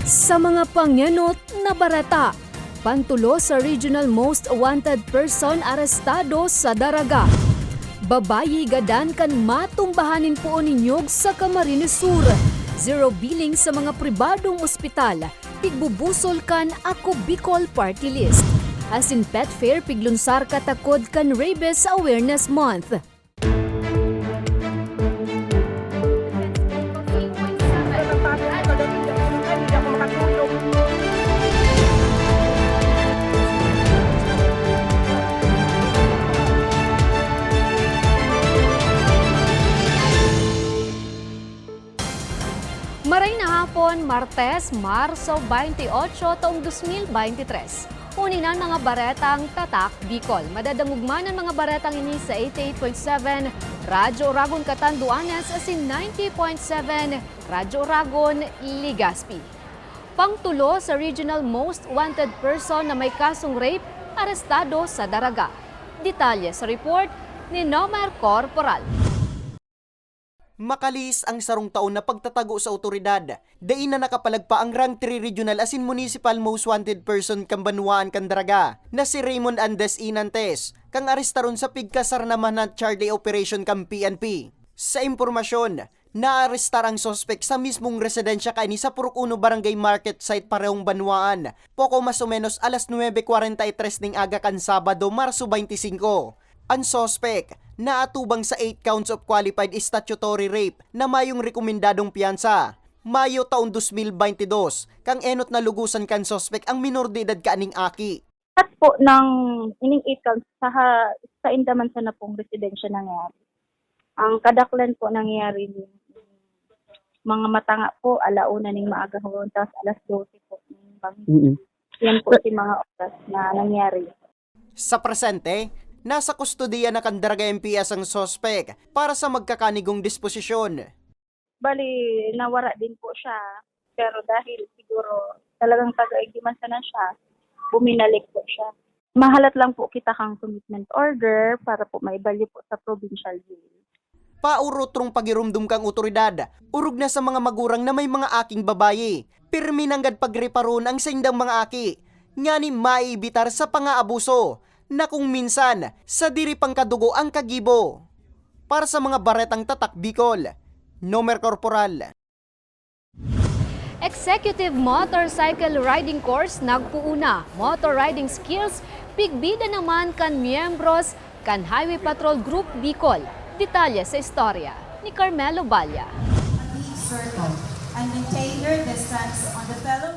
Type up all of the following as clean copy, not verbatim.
Sa mga pangyanot na barata, pantulo sa Regional Most Wanted Person arestado sa Daraga. Babayi gadan kan matumbahanin po ninyog sa Camarines Sur. Zero billing sa mga pribadong ospital. Pigbubusol kan Ako Bicol Party List. Asin pet fair piglunsar katakod kan Rabies Awareness Month. Maray na hapon, Martes, Marso 28, taong 2023. Uninan mga baretang Tatak Bicol. Madadangugmanan mga baretang ini sa 88.7 Radyo Oragon Catanduanes asin 90.7 Radyo Oragon Legazpi. Pangtulo sa Regional Most Wanted Person na may kasong rape, arestado sa Daraga. Detalye sa report ni Nomer Corporal. Makalis ang sarong taon na pagtatago sa otoridad. Dain na nakapalagpa ang Rank 3 Regional asin Municipal Most Wanted Person kang Banwaan kan Daraga na si Raymond Andes Inantes kang arestaron sa pigkasar naman na Charlie Operation kang PNP. Sa impormasyon, naarestar ang sospek sa mismong residensya kaini sa Purok 1 Barangay Market Site parehong Banwaan. Poko mas o menos alas 9:43 ning aga kan Sabado, Marso 25. Ang sospek naatubang sa 8 counts of qualified statutory rape na mayong rekomendadong piyansa. Mayo taon 2022, kang enot na lugusan kan sospek ang minor de edad kaaning aki. At po ng ining 8 counts sa Indaman sa na pong residensya nangyari. Ang kadaklan po nangyari mga matanga po, alauna ning maaga hanggang tapos alas 12 po. Yan po si mga oras na nangyari. Sa presente, nasa kustodiya na kan Daraga MPS ang sospek para sa magkakanigong disposisyon. Bali, nawara din po siya. Pero dahil siguro talagang taga-igdiman na siya, buminalik po siya. Mahalat lang po kita kang commitment order para po maibalyo po sa provincial jail. Paurotrong pagirumdum kang otoridad, urog na sa mga magurang na may mga aking babayi. Pirmi nanggad pagreparon ang sindang mga aki, nga ni maibitar sa pangaabuso, na kung minsan sa diri pang kadugo ang kagibo. Para sa mga baretang Tatak Bicol, Nomer Corporal. Executive Motorcycle Riding Course nagpuuna. Motor riding skills, pigbida naman kan miyembros kan Highway Patrol Group Bicol. Detalye sa istorya ni Carmelo Balya.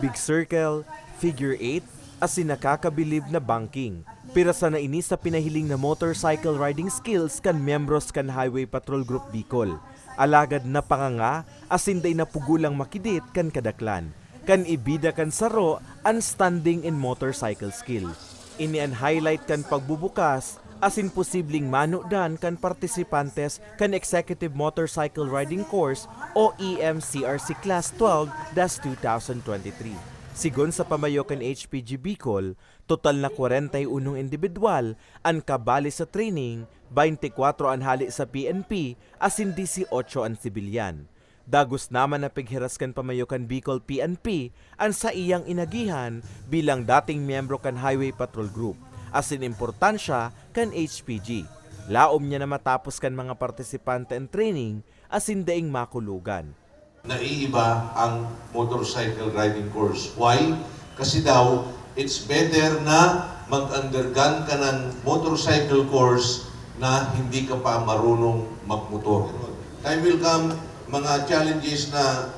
Big Circle, Figure 8, asin nakakabilib na banking. Pirasa na ini sa pinahiling na motorcycle riding skills kan miyembros kan Highway Patrol Group Bicol. Alagad na panganga, asinday na pugulang makidit kan kadaklan. Kan ibida kan saro, ang standing in motorcycle skill. Ini ang highlight kan pagbubukas, asin posibleng manudan kan partisipantes kan Executive Motorcycle Riding Course o EMCRC Class 12-2023. Sigon sa pamayo kan HPG Bicol, total na 41 individual ang kabali sa training, 24 ang hali sa PNP, asin 18 ang sibilyan. Dagos naman na pighiras kan pamayo kan Bicol PNP ang sa iyang inagihan bilang dating miyembro kan Highway Patrol Group, asin importansya kan HPG. Laom niya na matapos kan mga partisipante ang training, asin daing makulugan. Naiiba ang motorcycle riding course. Why? Kasi daw, it's better na mag-undergone ka ng motorcycle course na hindi ka pa marunong magmotor. Time will come, mga challenges na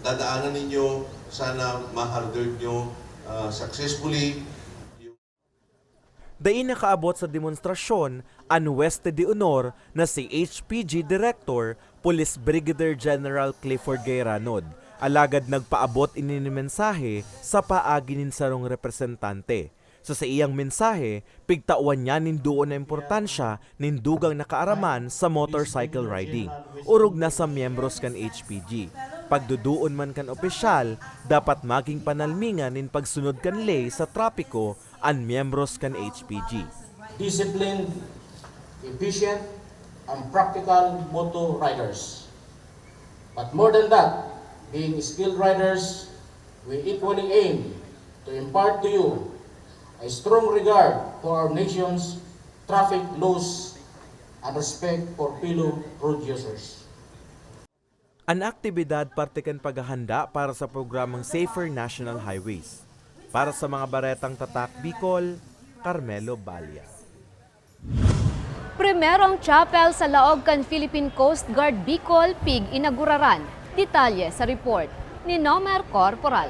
dadaanan ninyo, sana ma-hardware nyo successfully. Dain nakaabot sa demonstrasyon ang Hueste de Honor na si HPG Director, Police Brigadier General Clifford Gayranod. Alagad nagpaabot ini ni mensahe sa paagi nin sarong representante. Sa iyang mensahe, pigtawan niya nindoon na importansya nindugang nakaaraman sa motorcycle riding. Urog na sa miyembros kan HPG. Pagduduon man kan opisyal, dapat maging panalmingan nin pagsunod kan ley sa trapiko ang miyembros kan HPG. Disciplined, efficient, and practical motor riders. But more than that, being skilled riders we equally aim to impart to you a strong regard for our nation's traffic laws and respect for fellow road users. Ang aktibidad partikan paghahanda para sa programang Safer National Highways. Para sa mga baretang tatak Bicol, Carmelo Balya. Primerong chapel sa laog kan Philippine Coast Guard Bicol Pig inaguraran. Detalye sa report ni Nomer Corporal.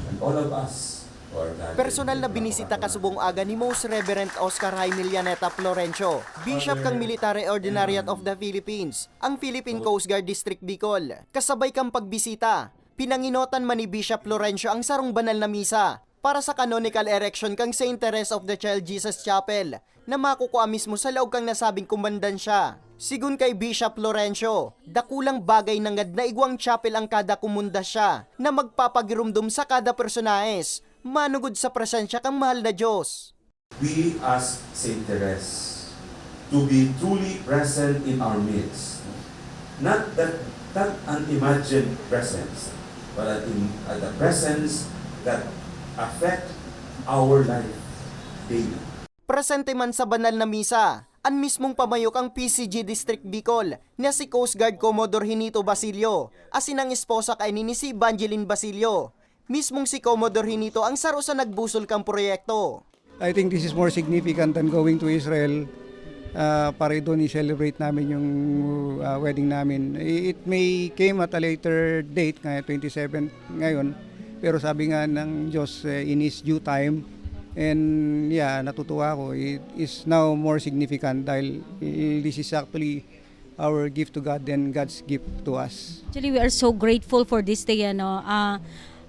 And all of us who are gathered Personal na binisita kasubong aga ni Most Reverend Oscar Jaime Llaneta Florencio, Bishop kang Military Ordinariate of the Philippines, ang Philippine Coast Guard District Bicol. Kasabay kang pagbisita, pinanginotan man ni Bishop Florencio ang sarong banal na misa para sa canonical erection kang Saint Teresa of the Child Jesus Chapel na makukuha mismo sa laog kang nasabing kumandansya. Sigun kay Bishop Florencio, dakulang bagay nangad na igwang chapel ang kada kumundasya na magpapagirumdum sa kada personaes, manugod sa presensya kang mahal na Diyos. we ask Saint Therese to be truly present in our midst. Not that unimagined presence, but the presence that affect our life daily. Presente man sa banal na misa, ang mismong pamayok ang PCG District Bicol na si Coast Guard Commodore Hinito Basilio, asin ang esposa kay ni si Evangeline Basilio. Mismong si Commodore Hinito ang saro sa nagbusol kang proyekto. I think this is more significant than going to Israel para doon i-celebrate namin yung wedding namin. It may came at a later date, 27 ngayon, pero sabi nga ng Diyos in His due time. And yeah, natutuwa ako. It is now more significant dahil this is actually our gift to God and God's gift to us. Actually, we are so grateful for this day.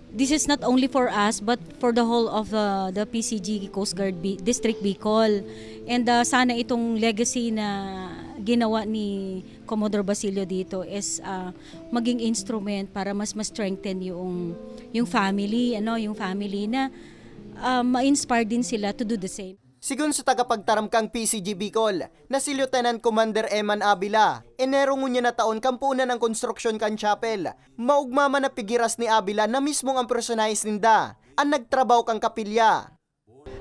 This is not only for us but for the whole of the PCG Coast Guard District Bicol. And sana itong legacy na ginawa ni Commodore Basilio dito is maging instrument para mas strengthen yung family, yung family na ma-inspire din sila to do the same. Sigun sa tagapagtaram kang PCG Bicol na si Lieutenant Commander Eman Abila, Enero ngunya na taon kampunan ng konstruksyon kan chapel. Maugmama na pigiras ni Abila na mismong ang personalis ninda ang nagtrabaho kang kapilya.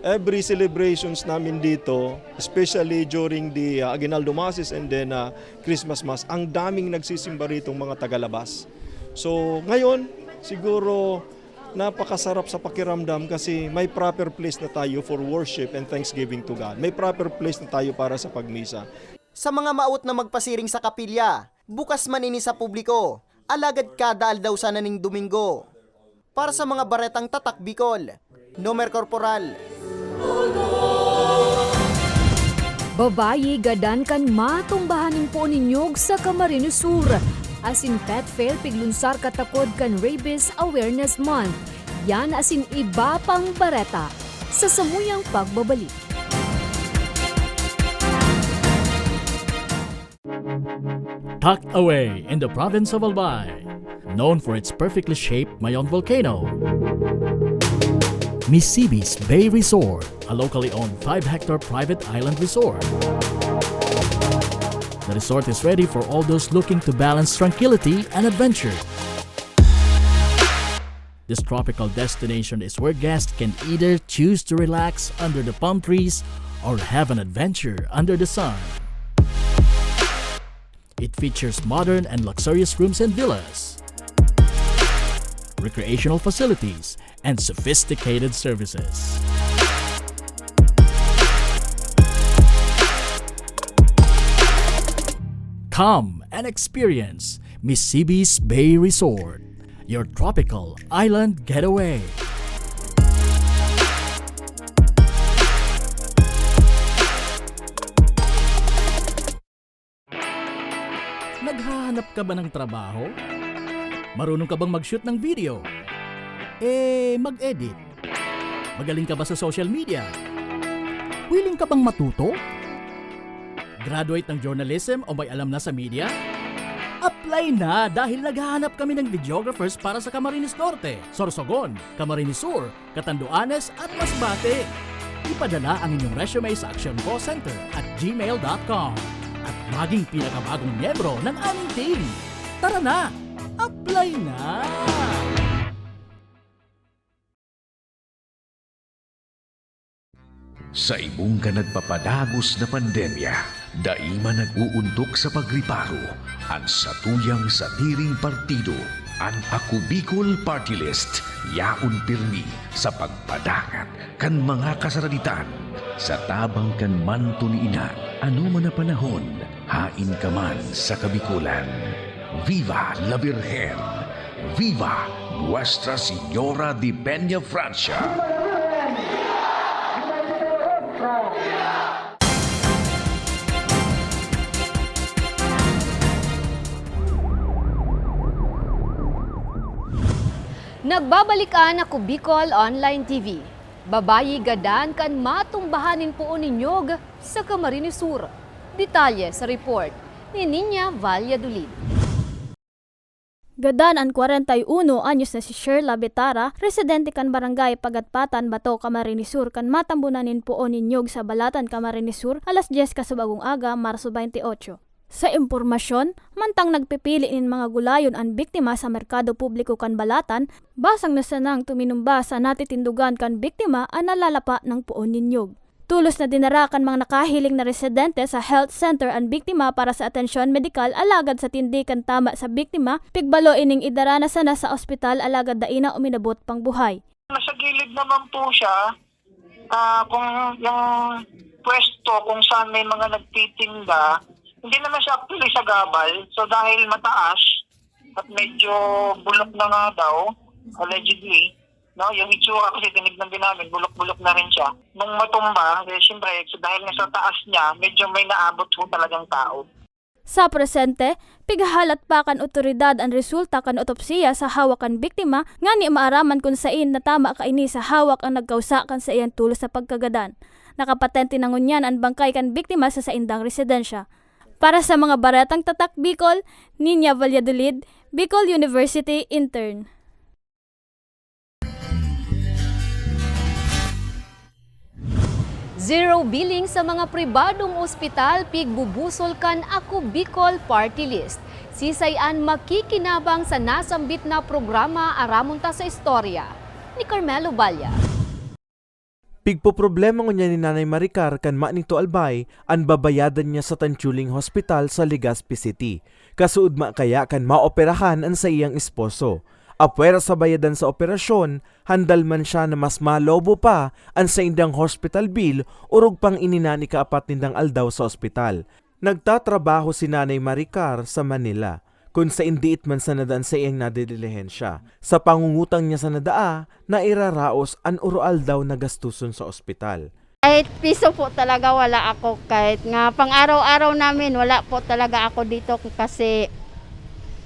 Every celebrations namin dito, especially during the Aguinaldo Masses and then Christmas Mass, ang daming nagsisimba rito mga tagalabas. So ngayon, siguro napakasarap sa pakiramdam kasi may proper place na tayo for worship and thanksgiving to God. May proper place na tayo para sa pagmisa. Sa mga maot na magpasiring sa kapilya, bukas man ini sa publiko, alagad kada aldaw sana ning Domingo. Para sa mga baretang tatak Bicol, Nomer Corporal. Babayi gadan kan matumbahanin po ninyog sa Camarines Sur. Asin pet fail piglunsar katakod kan Rabies Awareness Month. Yan asin iba pang bareta sa samuyang pagbabalik. Tucked away in the province of Albay, known for its perfectly shaped Mayon volcano, Misibis Bay Resort, a locally owned 5-hectare private island resort. The resort is ready for all those looking to balance tranquility and adventure. This tropical destination is where guests can either choose to relax under the palm trees or have an adventure under the sun. It features modern and luxurious rooms and villas, recreational facilities, and sophisticated services. Come and experience Misibis Bay Resort, your tropical island getaway. Naghahanap ka ba ng trabaho? Marunong ka bang mag-shoot ng video? Mag-edit? Magaling ka ba sa social media? Willing ka bang matuto? Graduate ng journalism o may alam na sa media? Apply na dahil naghahanap kami ng videographers para sa Camarines Norte, Sorsogon, Camarines Sur, Catanduanes at Masbate. Ipadala ang inyong resume sa actioncallcenter@gmail.com at maging pinakabagong miyembro ng aming team. Tara na! Apply na! Sa imong ka nagpapadagos na pandemya, daima nag-uuntok sa pagriparo, ang satuyang sa tiring partido, ang Ako Bicol Party List, yaon pirmi sa pagpadangat kan mga kasaraditan, sa tabang kan man tuniina, ano man na panahon, hain ka man sa Kabikulan. Viva la Virgen! Viva Nuestra Señora de Peña Francia! Nagbabalikan ako Bicol Online TV. Babayi gadan kan matumbahanin po ninyog sa Camarines Sur. Detalye sa report ni Ninya Valladolid. Gadan ang 41 anyos na si Sherla Betara, residente kan barangay Pagatpatan, Bato, Camarines Sur, kan matambunanin po ninyog sa Balatan, Camarines Sur, alas 10 kasubagong aga, Marso 28. Sa impormasyon, mantang nagpipili in mga gulayon ang biktima sa merkado publiko kan Balatan, basang na sanang tuminumba sa natitindugan kan biktima ang nalalapa ng puon ninyog. Tulos na dinarakan mga nakahiling na residente sa health center ang biktima para sa atensyon medikal alagad sa tindikan tama sa biktima, pigbalo ining idarana sana sa ospital alagad daina uminabot pang buhay. Nasa gilid naman po siya, kung yung pwesto kung saan may mga nagtitinda, hindi naman siya actually sa gabal. So dahil mataas at medyo bulok na nga daw, allegedly, no, yung itsura kasi tinignan din namin, bulok-bulok na rin siya. Nung matumba, siyempre, dahil nga sa taas niya, medyo may naabot po talagang tao. Sa presente, pigahalat pa kan otoridad ang resulta kan otopsiya sa hawak kan biktima, nga ni maaraman kung sain na tama kaini sa hawak ang nagkausa kan sa iyan tulos sa pagkagadan. Nakapatente na ngunyan ang bangkay kan biktima sa saindang residensya. Para sa mga baretang tatak Bicol, Ninya Valladolid, Bicol University Intern. Zero billing sa mga pribadong ospital pigbubusol kan Ako Bicol Party List. Sisayan makikinabang sa nasambit na programa Aramunta sa Istorya ni Carmelo Balya. Pigpoproblema ko niya ni Nanay Maricar kan nito albay ang babayadan niya sa Tanchuling Hospital sa Legazpi City. Kasuod kaya kan maoperahan ang sa iyang esposo. Apwera sa bayadan sa operasyon, handal man siya na mas malobo pa ang sa indang hospital bill urog pang ininani kaapat nindang aldaw sa ospital. Nagtatrabaho si Nanay Maricar sa Manila. Kung sa indiit man sa nadaan sa iyang nadidilihensya. Sa pangungutang niya sa nadaa, na iraraos ang urual daw na gastuson sa ospital. Kahit piso po talaga wala ako, kahit nga pang araw-araw namin wala po talaga ako dito kasi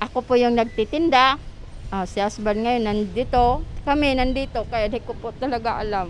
ako po yung nagtitinda. Si husband ngayon nandito, kami nandito, kaya di ko po talaga alam.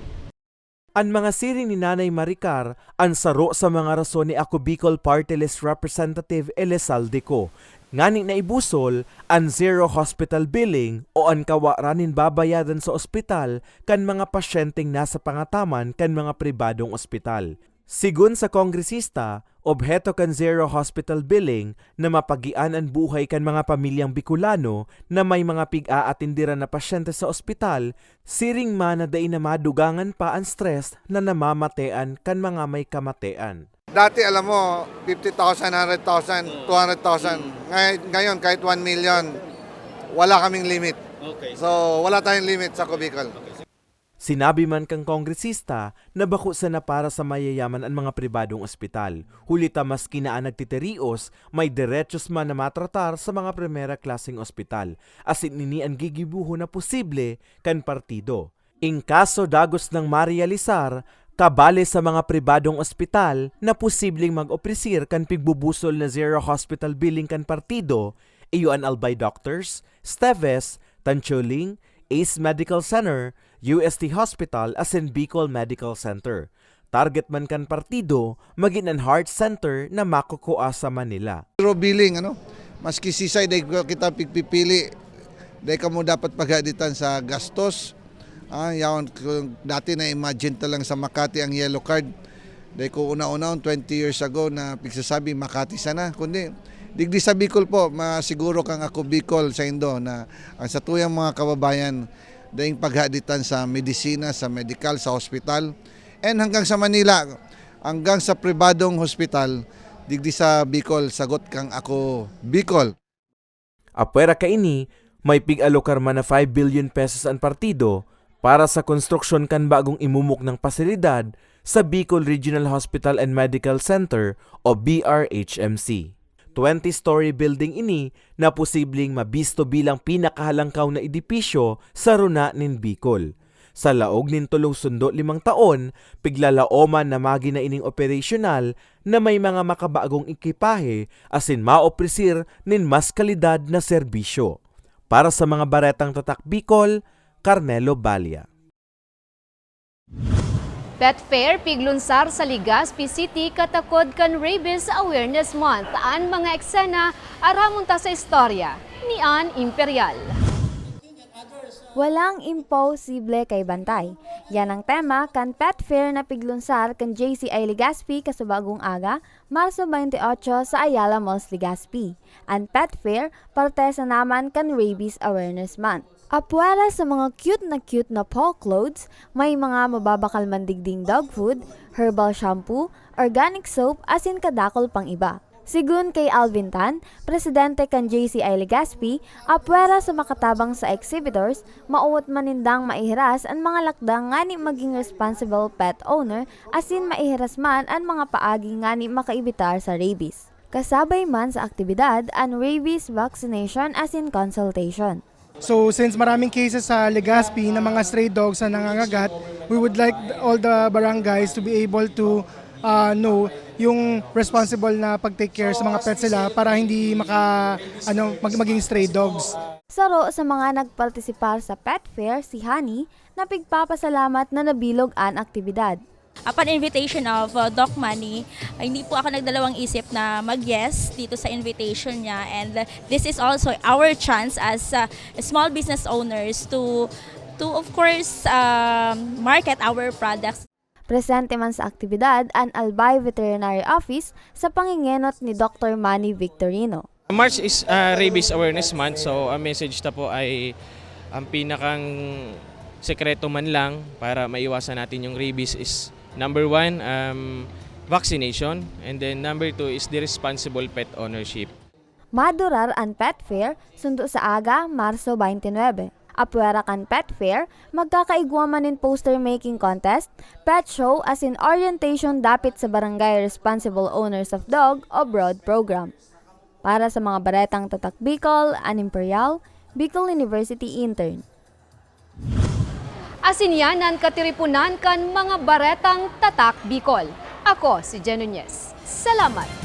Ang mga siring ni Nanay Maricar ang saro sa mga rason ni Ako Bicol Party List Representative Elizalde ko. Ngani na ibusol ang zero hospital billing o ang kawaranin babayadan sa ospital kan mga pasyenteng nasa pangataman kan mga pribadong ospital. Sigun sa kongresista, obheto kan zero hospital billing na mapagian ang buhay kan mga pamilyang Bicolano na may mga pig-aatindiran na pasyente sa ospital, siring man na day na madugangan pa ang stress na namamatean kan mga may kamatean. Dati alam mo, 50,000, 100,000, 200,000. Ngayon kahit 1 million, wala kaming limit. Okay. So wala tayong limit sa Ako Bicol. Sinabi man kang kongresista na bako sana para sa mayayaman ang mga pribadong ospital. Hulita mas kinaan nagtiterios, may derechos man na matratar sa mga primera klaseng ospital. Asin nini ang gigibuho na posible kan partido. In kaso dagos ng marealisar, kabale sa mga pribadong ospital na posibleng mag-opresir kan pigbubusol na zero hospital billing kan partido, iyon Albay Doctors, Steves, Tanchuling, Ace Medical Center, UST Hospital as in Bicol Medical Center. Target man kan partido, maging ang heart center na makukuha sa Manila. Zero billing, maski sisay, kita pipili, dahil ka mo dapat paghaditan sa gastos. Yawan, dati na imagine talang sa Makati ang yellow card. Dahil ko una-una 20 years ago na pigsasabi Makati sana. Kundi, digdi sa Bicol po, masiguro kang Ako Bicol sa Indo na ang sa tuyang mga kababayan dahil paghaditan sa medisina, sa medical, sa hospital, And hanggang sa Manila, hanggang sa pribadong hospital, digdi sa Bicol, sagot kang ako, Bicol. Apwera kaini, may pig-alokar man na 5 billion pesos ang partido para sa konstruksyon kan bagong imumuk ng pasilidad sa Bicol Regional Hospital and Medical Center o BRHMC. 20-story building ini na posibleng mabisto bilang pinakahalangkaw na edipisyo sa runa nin Bicol. Sa laog nin tulong sundo 5 taon, piglalaoman na magi na ining operasyonal na may mga makabagong ekipahe asin maopresir nin mas kalidad na serbisyo. Para sa mga baretang tatak Bicol, Carmelo Balia. Pet Fair piglunsar sa Legazpi City katakod kan Rabies Awareness Month. Ang mga eksena aramunta sa istorya ni Ann Imperial. Walang imposible kay bantay. Yan ang tema kan Pet Fair na piglunsar kan JCI Legazpi kasubagong aga, Marso 28 sa Ayala Malls, Legazpi. Ang Pet Fair parte sa naman kan Rabies Awareness Month. Apwara sa mga cute na paw clothes, may mga mababakal mandigding dog food, herbal shampoo, organic soap, asin kadakol pang iba. Sigun kay Alvin Tan, presidente kan JCI Legazpi, apwera sa makatabang sa exhibitors, mauwat manindang maihiras ang mga lakdang ngani maging responsible pet owner, asin maihiras man ang mga paagi ngani makaibitar sa rabies. Kasabay man sa aktibidad ang rabies vaccination asin consultation. So since maraming cases sa Legazpi na mga stray dogs na nangangagat, we would like all the barangays to be able to know yung responsible na pag-take care sa mga pets sila para hindi maging stray dogs. Saro sa mga nagpartisipar sa Pet Fair, si Honey, na pigpapasalamat na nabilog ang aktibidad. Upon invitation of Doc Manny, hindi po ako nagdalawang isip na mag-yes dito sa invitation niya, and this is also our chance as small business owners to of course market our products. Presente man sa aktibidad ang Albay Veterinary Office sa pangingenot ni Dr. Manny Victorino. March is Rabies Awareness Month, so ang message ta po ay ang pinakang sekreto man lang para maiwasan natin yung rabies is number 1, vaccination, and then number 2 is the responsible pet ownership. Madurar ang Pet Fair sundo sa aga, Marso 29. Apwera kan Pet Fair, magkakaigwamanin poster making contest, pet show as in orientation dapit sa Barangay Responsible Owners of Dog o BROAD program. Para sa mga baretang tatak Bicol, Ann Imperial, Bicol University intern. Asinyanan katiripunan kan mga baretang tatak Bicol. Ako si Jen Nunez. Salamat!